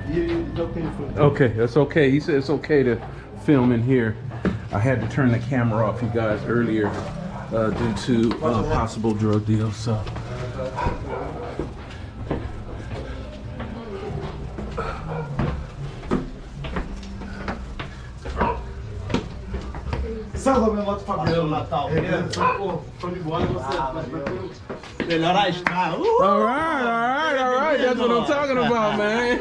It's okay for Okay, that's okay. He said it's okay to film in here. I had to turn the camera off, you guys, earlier due to possible drug deals. So. Salve, meu voto Favelas Natal. Show de bola, você. Melhorar a estrada. All right. That's what I'm talking about, man.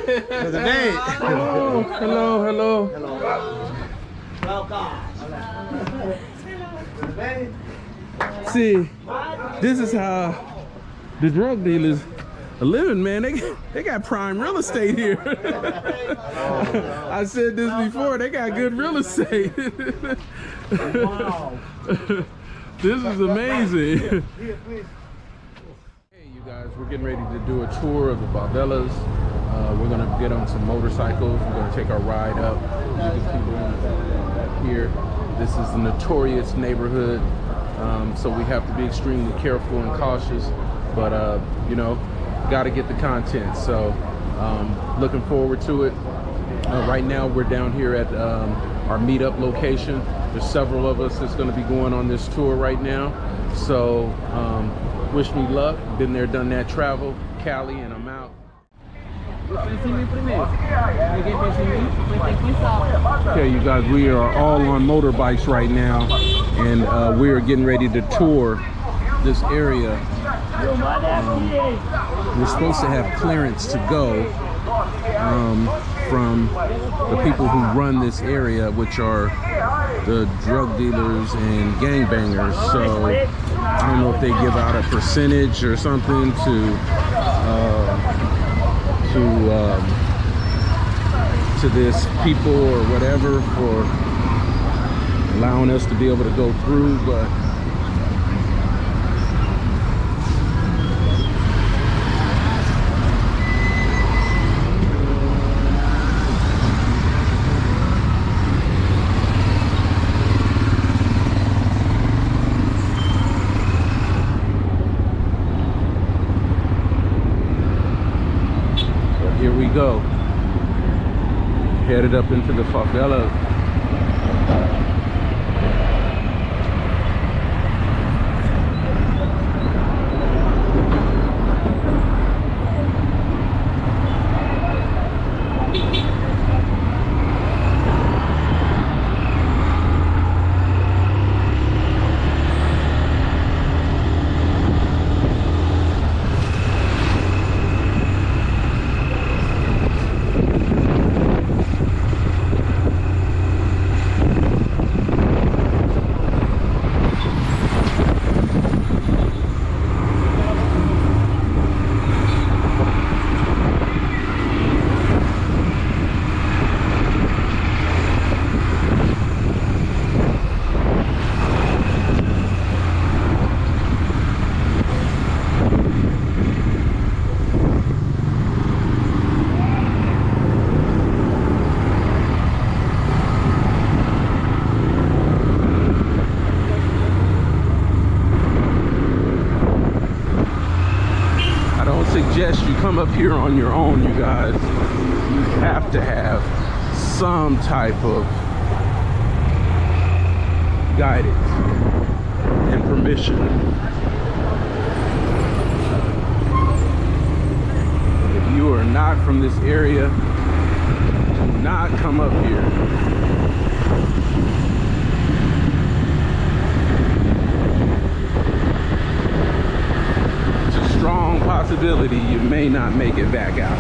Hello. See, this is how the drug dealers are living, man. They got prime real estate here. I said this before. They got good real estate. Wow. This is amazing. Hey, you guys, we're getting ready to do a tour of the favelas. We're gonna get on some motorcycles. We're gonna take our ride up. You can see them here. This is the notorious neighborhood, so we have to be extremely careful and cautious. But you know, got to get the content. So looking forward to it. Right now, we're down here at our meetup location. There's several of us that's going to be going on this tour right now. So wish me luck. Been there, done that travel. Cali, and I'm out. Okay, you guys, we are all on motorbikes right now, and we are getting ready to tour this area. We're supposed to have clearance to go from the people who run this area, which are the drug dealers and gangbangers. So I don't know if they give out a percentage or something to this people or whatever for allowing us to be able to go through, but here we go. Headed up into the favela. Suggest you come up here on your own, you guys. You have to have some type of guidance and permission. If you are not from this area, do not come up here. Strong possibility you may not make it back out.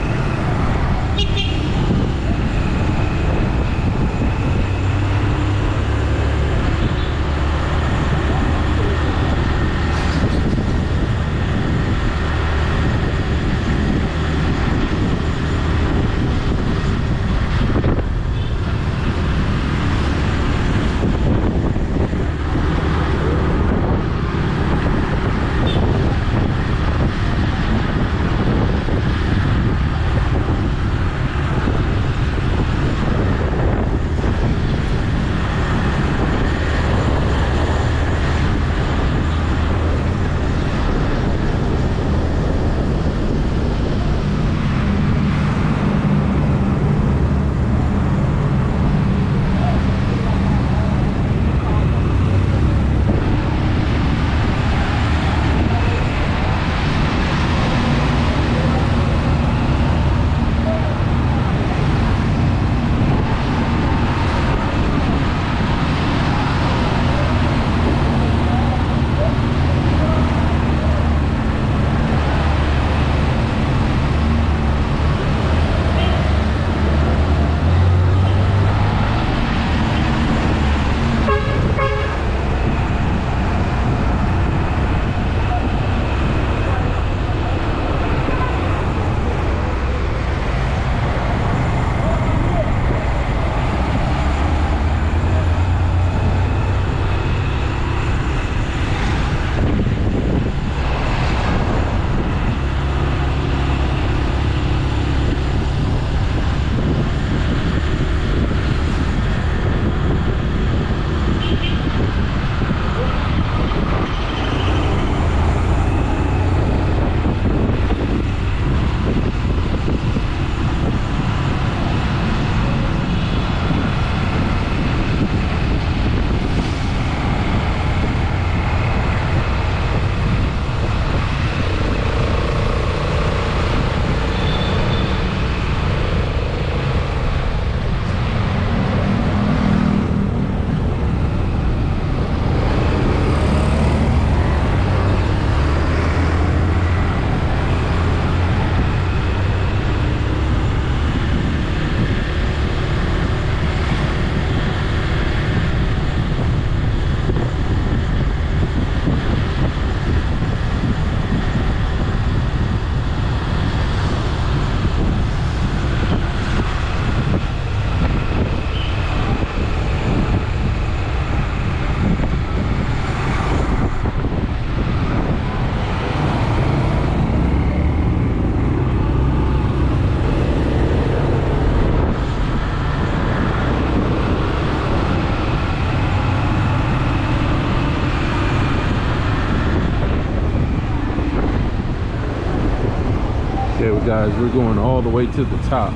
guys, we're going all the way to the top.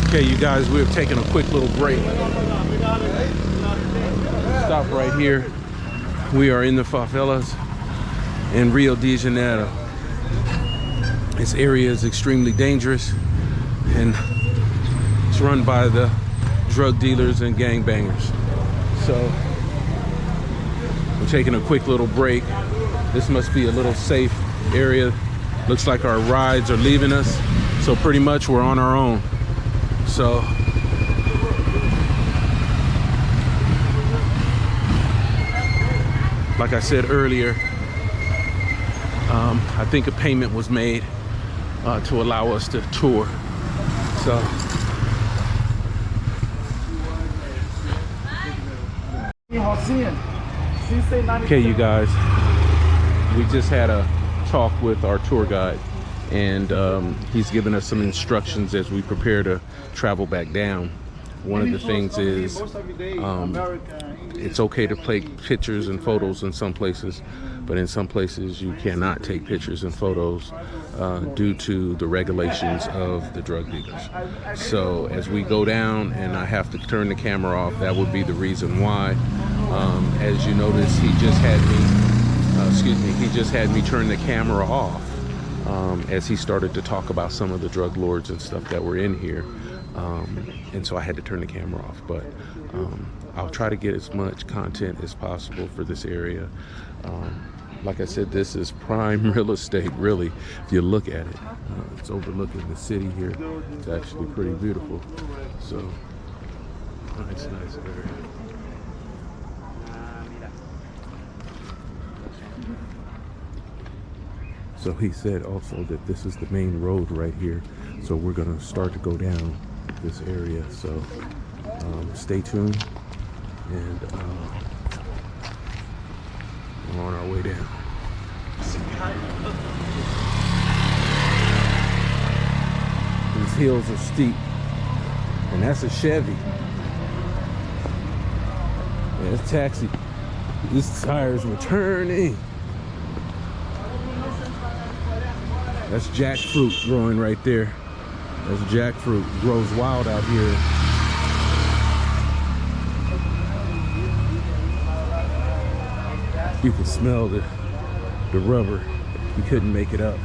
Okay, you guys, we're taking a quick little break. Stop right here. We are in the favelas in Rio de Janeiro. This area is extremely dangerous and it's run by the drug dealers and gangbangers. So we're taking a quick little break. This must be a little safe area. Looks like our rides are leaving us. So pretty much we're on our own. So like I said earlier, I think a payment was made to allow us to tour. So okay, you guys, we just had a talk with our tour guide, and he's given us some instructions as we prepare to travel back down. One of the things is it's okay to take pictures and photos in some places, but in some places you cannot take pictures and photos due to the regulations of the drug dealers. So as we go down and I have to turn the camera off, that would be the reason why. As you notice, he just had me turn the camera off as he started to talk about some of the drug lords and stuff that were in here. And so I had to turn the camera off, but I'll try to get as much content as possible for this area. Like I said, this is prime real estate, really, if you look at it. It's overlooking the city here. It's actually pretty beautiful. So, nice area. So he said also that this is the main road right here. So we're gonna start to go down this area. So stay tuned, and we're on our way down. These hills are steep, and that's a Chevy. Yeah, it's taxi. These tires were turning. That's jackfruit growing right there. That's jackfruit. It grows wild out here. You can smell the rubber. You couldn't make it up.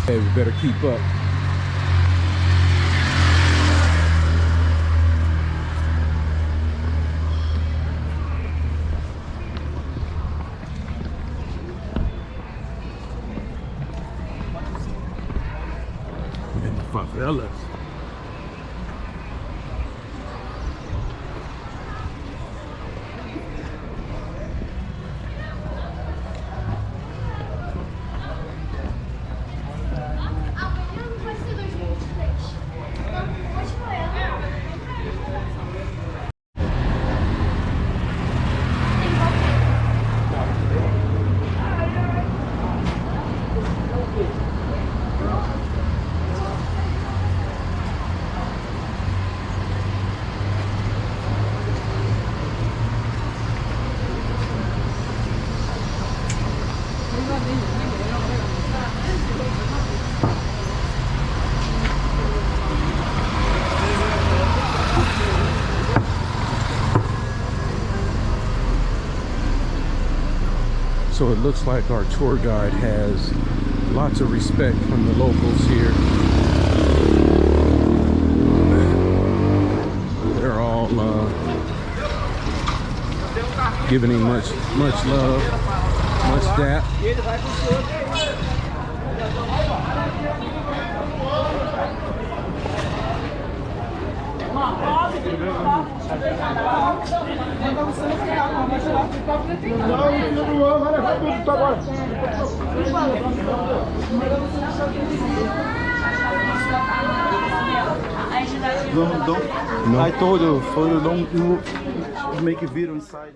Hey, we better keep up. Favelas. So it looks like our tour guide has lots of respect from the locals here. They're all giving him much love, much dap. I told you, for you don't make a video inside.